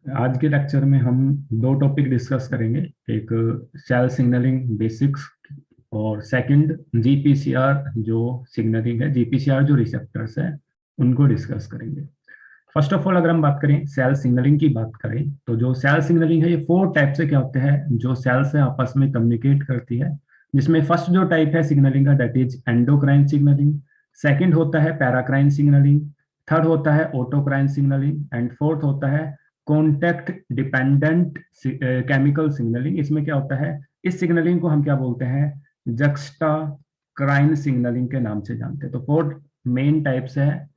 आज के लेक्चर में हम दो टॉपिक डिस्कस करेंगे। एक सेल सिग्नलिंग बेसिक्स और सेकंड जीपीसीआर जो सिग्नलिंग है, जीपीसीआर जो रिसेप्टर्स है उनको डिस्कस करेंगे। फर्स्ट ऑफ ऑल अगर हम बात करें सेल सिग्नलिंग की बात करें तो जो सेल सिग्नलिंग है ये फोर टाइप से क्या होते हैं जो सेल्स है आपस में कम्युनिकेट करती है। जिसमें फर्स्ट जो टाइप है सिग्नलिंग का that is endocrine signalling, second होता है पैराक्राइन सिग्नलिंग, थर्ड होता है ऑटोक्राइन सिग्नलिंग एंड फोर्थ होता है कॉन्टेक्ट डिपेंडेंट केमिकल सिग्नलिंग। इसमें क्या होता है, इस सिग्नलिंग को हम क्या बोलते हैं, जक्स्टा क्राइन सिग्नलिंग के नाम से जानते हैं। तो फोर मेन टाइप्स है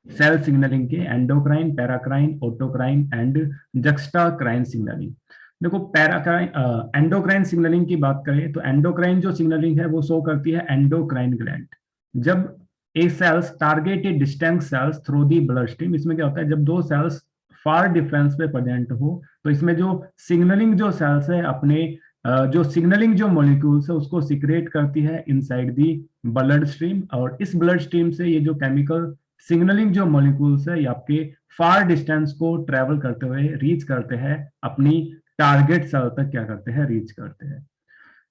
सेल सिग्नलिंग के, endocrine, paracrine, autocrine and juxtacrine signalling. देखो पैराक्राइन एंडोक्राइन सिग्नलिंग की बात करें तो एंडोक्राइन जो सिग्नलिंग है वो शो करती है एंडोक्राइन ग्लैंड। जब a cells target a distant cells through the blood stream, इसमें क्या होता है जब दो सेल्स फार डिफरेंस पे प्रेजेंट हो तो इसमें जो सिग्नलिंग जो सेल्स है अपने जो सिग्नलिंग जो मॉलिक्यूल्स है उसको सिक्रेट करती है इनसाइड दी ब्लड स्ट्रीम, और इस ब्लड स्ट्रीम से ये जो केमिकल सिग्नलिंग जो मॉलिक्यूल्स है ये आपके फार डिस्टेंस को ट्रेवल करते हुए रीच करते हैं अपनी टारगेट सेल तक, क्या करते हैं, रीच करते हैं।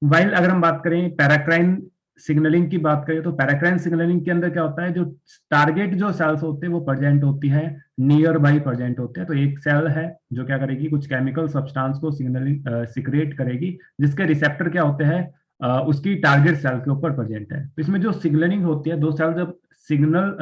वाइल अगर हम बात करें पैराक्राइन सिग्नलिंग की बात करें तो पैराक्राइन सिग्नलिंग के अंदर क्या होता है, जो टारगेट जो सेल्स होते हैं वो प्रेजेंट होती है नियर बाई प्रेजेंट होते हैं। तो एक सेल है जो क्या करेगी, कुछ केमिकल सब्सटेंस को सिग्नलिंग सिक्रेट करेगी जिसके रिसेप्टर क्या होते हैं उसकी टारगेट सेल के ऊपर प्रेजेंट है। तो इसमें जो सिग्नलिंग होती है, दो सेल जब सिग्नल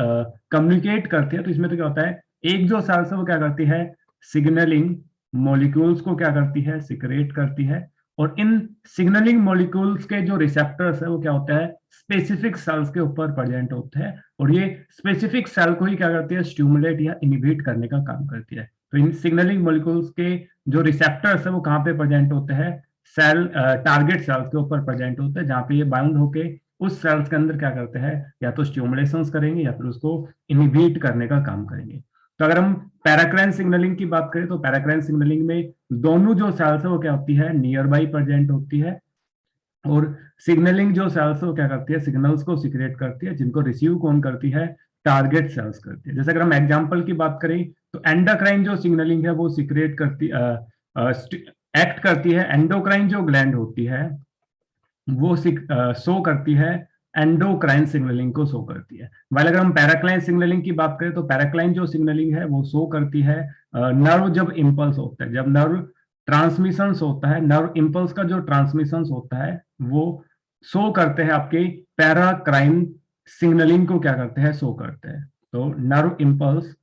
कम्युनिकेट करते हैं तो इसमें तो क्या होता है, एक जो सेल है वो क्या करती है, सिग्नलिंग मॉलिक्यूल्स को क्या करती है, सिक्रेट करती है। और इन सिग्नलिंग मॉलिक्यूल्स के जो रिसेप्टर्स है वो क्या होता है, स्पेसिफिक सेल्स के ऊपर प्रेजेंट होते हैं, और ये स्पेसिफिक सेल को ही क्या करती है, स्टिमुलेट या इनिबिट करने का काम करती है। तो इन सिग्नलिंग मॉलिक्यूल्स के जो रिसेप्टर्स है वो कहाँ पे प्रेजेंट होते हैं, सेल टारगेट सेल्स के ऊपर प्रेजेंट होते हैं, जहाँ पे ये बाउंड होके उस सेल्स के अंदर क्या करते हैं, या तो स्टिमुलेशन करेंगे या फिर उसको इनिबिट करने का काम करेंगे। तो अगर हम पैराक्राइन सिग्नलिंग की बात करें तो पैराक्राइन सिग्नलिंग में दोनों जो सेल्स है वो क्या होती है, नियर बाई प्रेजेंट होती है, और सिग्नलिंग जो सेल्स है वो क्या करती है, सिग्नल्स को सिक्रेट करती है जिनको रिसीव कौन करती है, टारगेट सेल्स करती है। जैसे अगर हम एग्जांपल की बात करें तो एंडोक्राइन जो सिग्नलिंग है वो सिक्रेट करती एक्ट करती है, एंडोक्राइन जो ग्लैंड होती है वो शो करती है, एंडोक्राइन सिग्नलिंग को शो करती है। वाइल अगर हम पैराक्लाइन सिग्नलिंग की बात करें तो पैराक्लाइन जो सिग्नलिंग है वो शो करती है नर्व जब इंपल्स होता है, जब नर्व ट्रांसमिशन होता है, नर्व इंपल्स का जो ट्रांसमिशन होता है वो शो करते हैं आपके पैराक्राइन सिग्नलिंग को क्या करते हैं, शो करते हैं। तो नर्व इंपल्स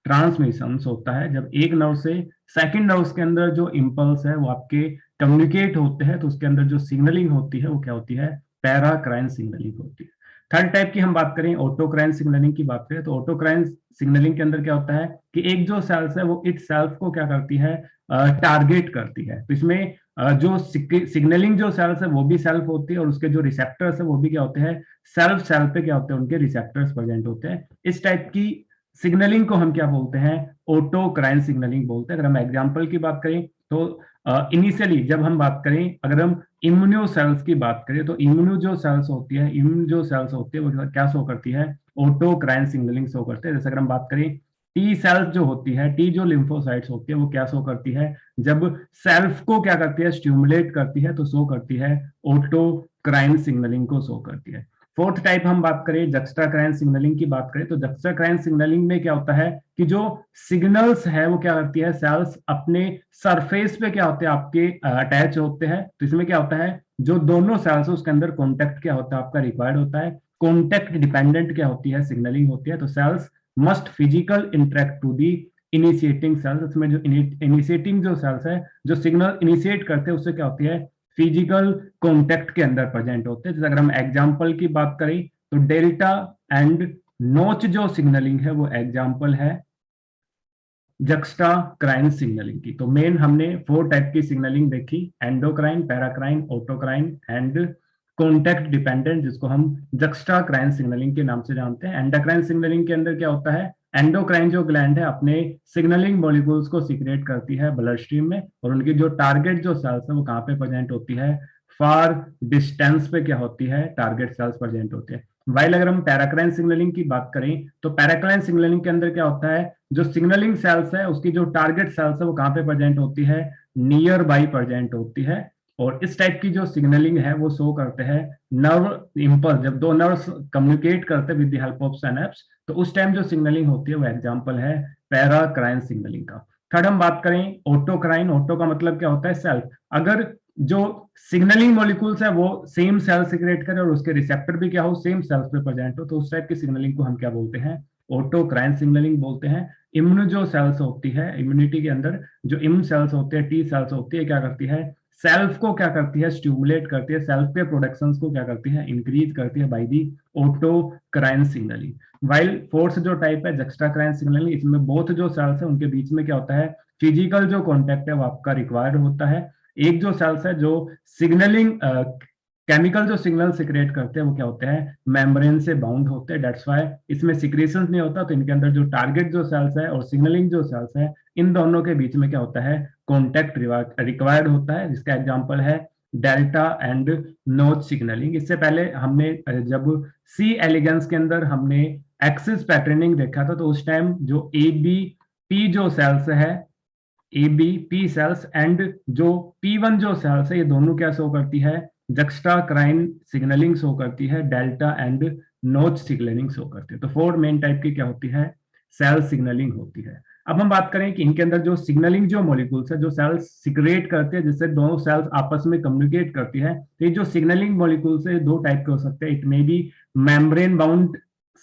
ट्रांसमिशन होता है जब एक नर्व से सेकंड नर्व के अंदर जो इंपल्स है वो आपके कम्युनिकेट होते हैं, तो उसके अंदर जो सिग्नलिंग होती है वो क्या होती है, पैराक्राइन सिग्नलिंग होती है। थर्ड टाइप की हम बात करें, ऑटोक्राइन सिग्नलिंग की बात करें तो ऑटोक्राइन सिग्नलिंग के अंदर क्या होता है कि एक जो सेल्स है वो इट सेल्फ को क्या करती है, टारगेट करती है। तो इसमें जो सिग्नलिंग जो सेल्स है वो भी सेल्फ होती है, और उसके जो रिसेप्टर्स है वो भी क्या होते हैं, सेल्फ सेल पे क्या होते हैं, उनके रिसेप्टर्स प्रेजेंट होते हैं। इस टाइप की सिग्नलिंग को हम क्या बोलते हैं, ऑटोक्राइन सिग्नलिंग बोलते हैं। अगर हम एग्जांपल की बात करें तो इनिशियली जब हम बात करें, अगर हम इम्यूनो सेल्स की बात करें तो इम्यूनो जो सेल्स होती है, इम्यून जो सेल्स होती है वो क्या शो करती है, ऑटोक्राइन सिग्नलिंग शो करते हैं। जैसे अगर हम बात करें टी सेल्स जो होती है, टी जो लिम्फोसाइट्स होती है वो क्या शो करती है, जब सेल्फ को क्या करती है, स्टिमुलेट करती है तो शो करती है, ऑटोक्राइन सिग्नलिंग को शो करती है। फोर्थ टाइप हम बात करें जक्स्टाक्राइन सिग्नलिंग की बात करें तो जक्स्टाक्राइन सिग्नलिंग में क्या होता है कि जो सिग्नल्स है वो क्या करती है, सेल्स अपने सरफेस पे क्या होते हैं, आपके अटैच होते हैं। तो इसमें क्या होता है, जो दोनों सेल्स है उसके अंदर कॉन्टेक्ट क्या होता है, आपका रिक्वायर्ड होता है। कॉन्टेक्ट डिपेंडेंट क्या होती है, सिग्नलिंग होती है। तो cells must physical interact to the initiating cells. इसमें जो इनिशिएटिंग जो सेल्स है, जो सिग्नल इनिशिएट करते हैं उससे क्या होती है, फिजिकल कॉन्टेक्ट के अंदर प्रेजेंट होते हैं। जैसे अगर हम एग्जाम्पल की बात करें तो डेल्टा एंड नोच जो सिग्नलिंग है वो एग्जाम्पल है जक्स्टाक्राइन सिग्नलिंग की। तो मेन हमने फोर टाइप की सिग्नलिंग देखी, endocrine, paracrine, autocrine and contact dependent, जिसको हम जक्स्टाक्राइन सिग्नलिंग के नाम से जानते हैं। एंडोक्राइन सिग्नलिंग के अंदर क्या होता है, एंडोक्राइन जो ग्लैंड है अपने सिग्नलिंग मॉलिक्यूल्स को सीक्रेट करती है ब्लड स्ट्रीम में, और उनकी जो टारगेट जो सेल्स है वो कहाँ पे प्रेजेंट होती है, फार डिस्टेंस पे क्या होती है, टारगेट सेल्स प्रेजेंट होते हैं। वाइल अगर हम पैराक्राइन सिग्नलिंग की बात करें तो पैराक्राइन सिग्नलिंग के अंदर क्या होता है, जो सिग्नलिंग सेल्स है उसकी जो टारगेट सेल्स है वो कहाँ पे प्रेजेंट होती है, नियर बाई प्रेजेंट होती है। और इस टाइप की जो सिग्नलिंग है वो शो करते हैं नर्व इम्पल्स, जब दो नर्व्स कम्युनिकेट करते हैं with the help of synapse, तो उस टाइम जो सिग्नलिंग होती है वो एग्जांपल है पैराक्राइन सिग्नलिंग का। थर्ड हम बात करें ऑटोक्राइन। ऑटो का मतलब क्या होता है, सेल्फ। अगर जो सिग्नलिंग मॉलिक्यूल्स है वो सेम सेल सिक्रेट करे और उसके रिसेप्टर भी क्या हो, सेम सेल्स पे प्रेजेंट हो, तो उस टाइप की सिग्नलिंग को हम क्या बोलते हैं, ऑटोक्राइन सिग्नलिंग बोलते हैं। इम्यून जो सेल्स होती है, इम्यूनिटी के अंदर जो इम्यून सेल्स होते हैं, टी सेल्स होती है, क्या करती है, सेल्फ को क्या करती है, स्टिमुलेट करती है, सेल्फ के प्रोडक्शंस को क्या करती है, इंक्रीज करती है by the autocrine signalling. While fourth जो टाइप है जक्स्टाक्राइन सिग्नलिंग, इसमें बोथ जो सेल्स है उनके बीच में क्या होता है, फिजिकल जो कॉन्टेक्ट है वो आपका रिक्वायर्ड होता है। एक जो सेल्स है जो सिग्नलिंग केमिकल जो सिग्नल सिक्रेट करते हैं वो क्या होते हैं, मेम्ब्रेन से बाउंड होते हैं, डेट्स व्हाई इसमें सिक्रेशन नहीं होता, तो इनके अंदर जो टारगेट जो सेल्स है और सिग्नलिंग जो सेल्स है इन दोनों के बीच में क्या होता है, कॉन्टेक्ट रिक्वायर्ड होता है, जिसका एग्जांपल है डेल्टा एंड नोच सिग्नलिंग। इससे पहले हमने जब सी एलिगेंस के अंदर हमने एक्सिस पैटर्निंग देखा था, तो उस टाइम जो ए बी पी जो सेल्स है, A B P cells and जो P1 जो सेल्स है, ये दोनों क्या शो करती है, जक्स्टाक्राइन सिग्नलिंग शो करती है, डेल्टा एंड नोच सिग्नलिंग शो करती है। तो फोर मेन टाइप की क्या होती है, सेल सिग्नलिंग होती है। अब हम बात करें कि इनके अंदर जो सिग्नलिंग जो मॉलिक्यूल्स है, जो सेल्स सिक्रेट करते हैं जिससे दोनों सेल्स आपस में कम्युनिकेट करती है, तो ये जो सिग्नलिंग मॉलिक्यूल्स है दो टाइप के हो सकते हैं। It may be membrane bound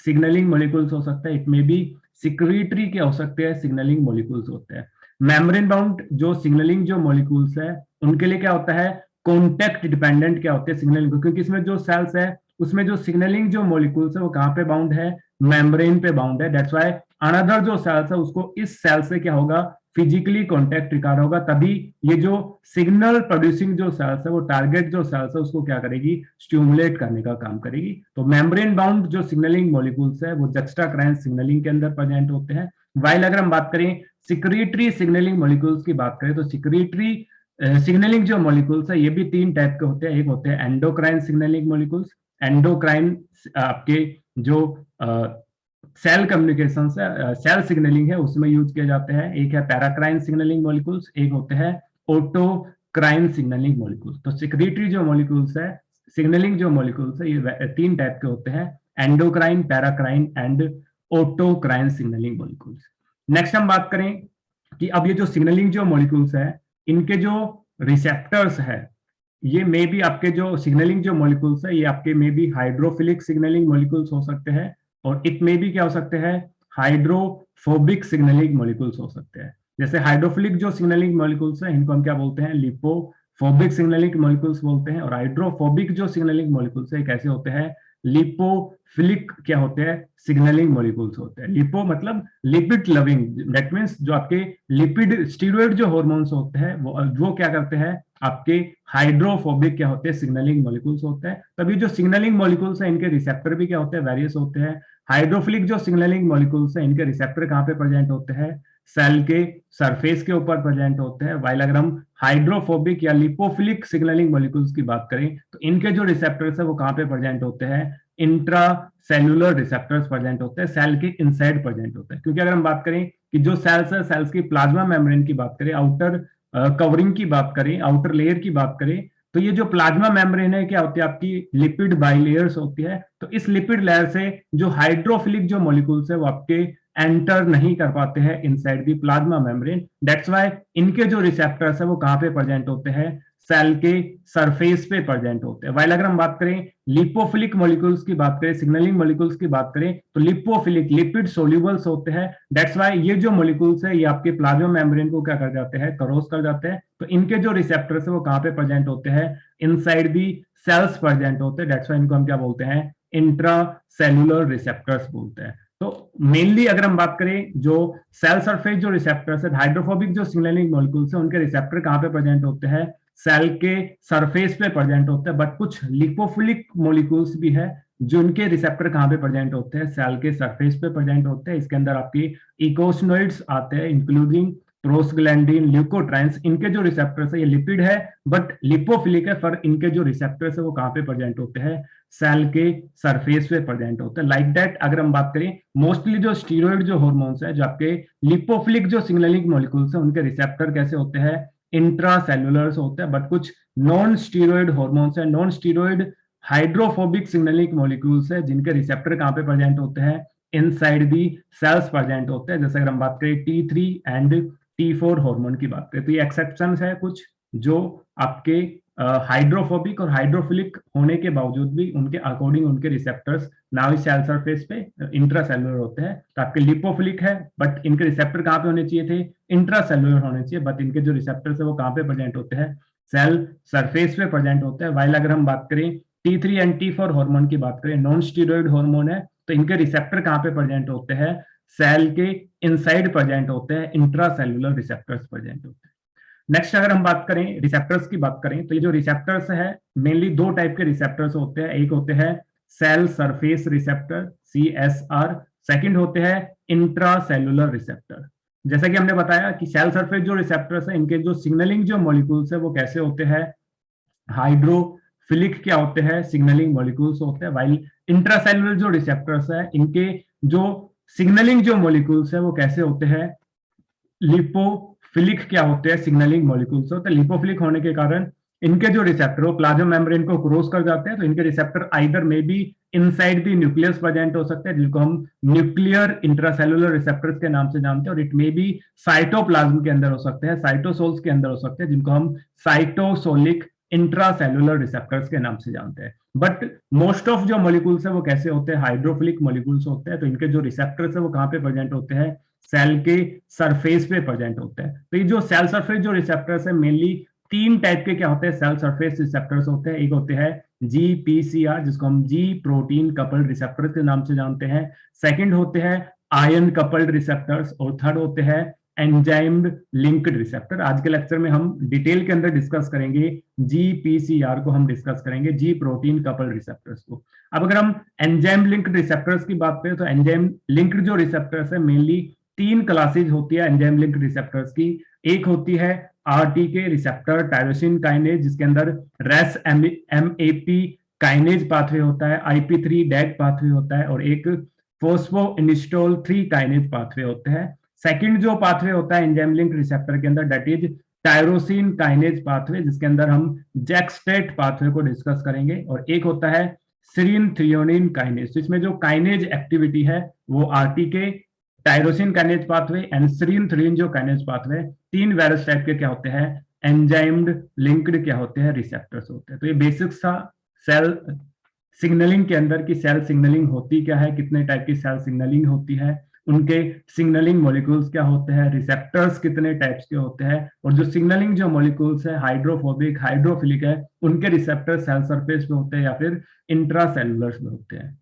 signalling molecules हो सकते हैं, इट मे बी सिक्रीटरी के हो सकते हैं सिग्नलिंग मॉलिक्यूल्स होते हैं। मेम्ब्रेन बाउंड जो सिग्नलिंग जो मॉलिक्यूल्स है उनके लिए क्या होता है, कॉन्टेक्ट डिपेंडेंट क्या होते हैं सिग्नलिंग, क्योंकि इसमें जो सेल्स है उसमें जो सिग्नलिंग जो मॉलिक्यूल्स है वो कहां पे बाउंड है, मेम्ब्रेन पे बाउंड है। दैट्स व्हाई अनदर जो सेल्स है उसको इस सेल से क्या होगा, फिजिकली कॉन्टेक्ट रिकॉर्ड होगा, तभी ये जो सिग्नल प्रोड्यूसिंग जो सेल्स है वो टारगेट जो सेल्स है उसको क्या करेगी, स्टिमुलेट करने का काम करेगी। तो मेम्ब्रेन बाउंड जो सिग्नलिंग मॉलिक्यूल्स है वो जक्स्टाक्राइन सिग्नलिंग के अंदर प्रेजेंट होते हैं। वाइल अगर हम बात करें सिक्रीटरी सिग्नलिंग मॉलिक्यूल्स की बात करें, तो सिक्रीटरी सिग्नलिंग जो मॉलिक्यूल्स है ये भी तीन टाइप के होते हैं। एक होते हैं एंडोक्राइन सिग्नलिंग मॉलिक्यूल्स, एंडोक्राइन आपके जो सेल कम्युनिकेशन से सेल सिग्नलिंग है उसमें यूज किए जाते हैं। एक है पैराक्राइन सिग्नलिंग मॉलिक्यूल्स, एक होते हैं ऑटोक्राइन सिग्नलिंग मॉलिक्यूल्स। तो सिक्रीटरी जो मॉलिक्यूल्स है, सिग्नलिंग जो मॉलिक्यूल्स है, ये तीन टाइप के होते हैं, endocrine, paracrine and autocrine signalling molecules. Next हम बात करें कि अब ये जो सिग्नलिंग जो मॉलिक्यूल्स है इनके जो रिसेप्टर्स है, ये मे बी आपके जो सिग्नलिंग जो मॉलिक्यूल्स है ये आपके may be hydrophilic signalling molecules हो सकते हैं, और इट मे बी क्या हो सकते हैं, हाइड्रोफोबिक सिग्नलिंग मॉलिक्यूल्स हो सकते हैं। जैसे हाइड्रोफिलिक जो सिग्नलिंग मॉलिक्यूल्स है इनको हम क्या बोलते हैं, लिपोफोबिक सिग्नलिंग मॉलिक्यूल्स बोलते हैं, और हाइड्रोफोबिक जो सिग्नलिंग मॉलिक्यूल्स है कैसे होते हैं, लिपोफिलिक क्या होते हैं, सिग्नलिंग मॉलिक्यूल्स होते हैं। लिपो मतलब लिपिड लविंग, दैट मींस जो आपके लिपिड स्टीरॉयड जो हार्मोन्स होते हैं वो क्या करते हैं, आपके हाइड्रोफोबिक क्या होते हैं, सिग्नलिंग मॉलिक्यूल्स होते हैं। तभी जो सिग्नलिंग मॉलिक्यूल्स है इनके रिसेप्टर भी क्या होते हैं, वेरियस होते हैं। हाइड्रोफिलिक जो सिग्नलिंग मॉलिक्यूल्स है इनके रिसेप्टर कहां पे प्रेजेंट होते हैं, सेल के सरफेस के ऊपर प्रेजेंट होते हैं। वाइल अगर हम हाइड्रोफोबिक या लिपोफिलिक सिग्नलिंग मॉलिक्यूल्स की बात करें तो इनके जो रिसेप्टर्स है वो कहां पे प्रेजेंट होते हैं, इंट्रा सेलुलर रिसेप्टर्स प्रेजेंट होते हैं, सेल के इनसाइड प्रेजेंट होते हैं। क्योंकि अगर हम बात करें कि जो सेल्स है, सेल्स की प्लाज्मा मेम्ब्रेन की बात करें, आउटर कवरिंग की बात करें, आउटर लेयर की बात करें, तो ये जो प्लाज्मा मेम्ब्रेन है क्या होती है, आपकी लिपिड बाइलेयर्स होती है। तो इस लिपिड लेयर से जो हाइड्रोफिलिक जो मॉलिक्यूल्स है वो आपके एंटर नहीं कर पाते हैं inside the plasma membrane. That's why इनके जो रिसेप्टर्स है वो कहां पे प्रेजेंट होते हैं, सेल के सरफेस पे प्रेजेंट होते हैं। वाइल अगर हम बात करें लिपोफिलिक मॉलिक्यूल्स की बात करें, सिग्नलिंग मॉलिक्यूल्स की बात करें, तो लिपोफिलिक लिपिड सोल्यूबल्स होते हैं। दैट्स व्हाई ये जो मॉलिक्यूल्स है ये आपके प्लाज्मा मेम्ब्रेन को क्या कर जाते हैं, क्रॉस कर जाते हैं। तो इनके जो रिसेप्टर्स है वो कहां पे प्रेजेंट होते हैं, इनसाइड दी सेल्स प्रेजेंट होते हैं। दैट्स व्हाई इनको हम क्या बोलते हैं, इंट्रा सेलुलर रिसेप्टर्स बोलते हैं। तो मेनली अगर हम बात करें जो सेल सरफेस जो रिसेप्टर्स है, हाइड्रोफोबिक जो सिग्नलिंग मॉलिक्यूल्स है उनके रिसेप्टर कहां पे प्रेजेंट होते हैं, सेल के सरफेस पे प्रेजेंट होते हैं। बट कुछ लिपोफिलिक मॉलिक्यूल्स भी है जो इनके रिसेप्टर कहां पे प्रेजेंट होते हैं, सेल के सरफेस पे प्रेजेंट होते हैं। इसके अंदर आपकी इकोस्नोइड्स आते हैं, इंक्लूडिंग प्रोस्टग्लैंडिन, ल्यूकोट्राइन्स, इनके जो रिसेप्टर्स है ये लिपिड है बट लिपोफिलिक है, पर इनके जो रिसेप्टर्स है वो कहां पे प्रेजेंट होते हैं, सेल के सरफेस पे प्रेजेंट होते हैं। लाइक दैट अगर हम बात करें, मोस्टली जो स्टीरॉइड जो हॉर्मोन्स है, जो आपके लिपोफिलिक जो सिग्नलिंग मॉलिक्यूल्स है, उनके रिसेप्टर कैसे होते हैं, इंट्रासेलुलर होते हैं। बट कुछ नॉन स्टीरॉइड हॉर्मोन्स है, non steroid hydrophobic signalling molecules है, जिनके रिसेप्टर कहां पे प्रेजेंट होते हैं, इनसाइड दी सेल्स प्रेजेंट होते हैं। जैसे अगर हम बात करें T3 एंड T4 हार्मोन की बात करें, तो ये एक्सेप्शंस है कुछ जो आपके हाइड्रोफोबिक और हाइड्रोफिलिक होने के बावजूद भी उनके अकॉर्डिंग उनके रिसेप्टर्स ना ही सेल सरफेस पे इंट्रासेलुलर होते हैं। तो आपके लिपोफिलिक है बट इनके रिसेप्टर कहां पे होने चाहिए थे, इंट्रासेलुलर होने चाहिए, बट इनके जो रिसेप्टर्स है वो कहां पे प्रेजेंट होते हैं, सेल सरफेस पे प्रेजेंट होते हैं। वाइल अगर हम बात करें T3 एंड T4 हार्मोन की बात करें, नॉन स्टीरॉइड हार्मोन है, तो इनके रिसेप्टर कहां पे प्रेजेंट होते हैं, सेल के इनसाइड प्रेजेंट होते हैं, इंट्रासेलुलर रिसेप्टर्स प्रेजेंट होते हैं। नेक्स्ट अगर हम बात करें रिसेप्टर्स की बात करें, तो ये जो रिसेप्टर्स है मेनली दो टाइप के रिसेप्टर्स होते हैं। एक होते हैं cell surface receptor CSR, second होते हैं इंट्रासेलुलर रिसेप्टर। जैसा कि हमने बताया कि सेल सरफेस जो रिसेप्टर्स है, इनके जो सिग्नलिंग जो मॉलिक्यूल्स है वो कैसे होते हैं, हाइड्रोफिलिक क्या होते हैं, सिग्नलिंग मॉलिक्यूल्स होते हैं। वाइल इंट्रासेलुलर जो रिसेप्टर्स है, इनके जो सिग्नलिंग जो मॉलिक्यूल्स है वो कैसे होते हैं, लिपोफिलिक क्या होते हैं, सिग्नलिंग मॉलिक्यूल्स होते हैं। लिपोफिलिक होने के कारण इनके जो रिसेप्टर वो प्लाज्मा मेम्ब्रेन को क्रॉस कर जाते हैं, तो इनके receptor either may be inside the nucleus present हो सकते हैं, जिनको हम न्यूक्लियर इंट्रासेलुलर रिसेप्टर्स के नाम से जानते हैं, और इट मे बी साइटोप्लाज्म के अंदर हो सकते हैं, साइटोसोल्स के अंदर हो सकते हैं, जिनको हम साइटोसोलिक इंट्रासेलुलर रिसेप्टर्स के नाम से जानते हैं। बट मोस्ट ऑफ जो मॉलिक्यूल्स है वो कैसे होते हैं, हाइड्रोफिलिक मॉलिक्यूल्स होते हैं। तो इनके जो रिसेप्टर्स है वो कहां पे प्रेजेंट होते हैं, सेल के सरफेस पे प्रेजेंट होते हैं। तो ये जो सेल सरफेस जो रिसेप्टर्स है मेनली तीन टाइप के क्या होते हैं, सेल सरफेस रिसेप्टर्स होते हैं। एक होते हैं GPCR, जिसको हम जी प्रोटीन कपल्ड रिसेप्टर के नाम से जानते हैं। सेकंड होते हैं आयन कपल्ड रिसेप्टर्स, और थर्ड होते हैं एंजाइम्ड लिंक्ड रिसेप्टर। आज के लेक्चर में हम डिटेल के अंदर डिस्कस करेंगे GPCR को, हम डिस्कस करेंगे जी प्रोटीन कपल्ड रिसेप्टर्स को। अब अगर हम एंजाइम लिंक्ड रिसेप्टर्स की बात करें, तो एंजाइम लिंक्ड जो रिसेप्टर्स है मेनली तीन क्लासेज होती है एंजाइम लिंक्ड रिसेप्टर्स की। एक होती है RTK रिसेप्टर टायरोसिन काइनेज, जिसके अंदर रेस MAP काइनेज पाथवे होता है, IP3 डैग पाथवे होता है, और एक फोस्फोइनिस्टोल 3 काइनेज पाथवे होते हैं। सेकंड जो पाथवे होता है एंजाइम लिंक्ड रिसेप्टर के अंदर, that is tyrosine kinase pathway, जिसके अंदर हम जैक्सटेट पाथवे को डिस्कस करेंगे। और एक होता है सीरीन थ्रियोनिन काइनेज, तो इसमें जो काइनेज एक्टिविटी है वो RTK, tyrosine kinase pathway and serine threonine जो काइनेज पाथवे, तीन वेरियस टाइप के क्या होते हैं, एंजाइम्ड लिंक्ड क्या होते हैं, रिसेप्टर्स होते हैं। तो ये बेसिक्स था सेल सिग्नलिंग के अंदर की सेल सिग्नलिंग होती क्या है, कितने टाइप की सेल सिग्नलिंग होती है, उनके सिग्नलिंग मॉलिक्यूल्स क्या होते हैं, रिसेप्टर्स कितने टाइप्स के होते हैं, और जो सिग्नलिंग जो मॉलिक्यूल्स है हाइड्रोफोबिक हाइड्रोफिलिक है, उनके रिसेप्टर सेल सरफेस पे होते हैं या फिर इंट्रासेलुलर में होते हैं।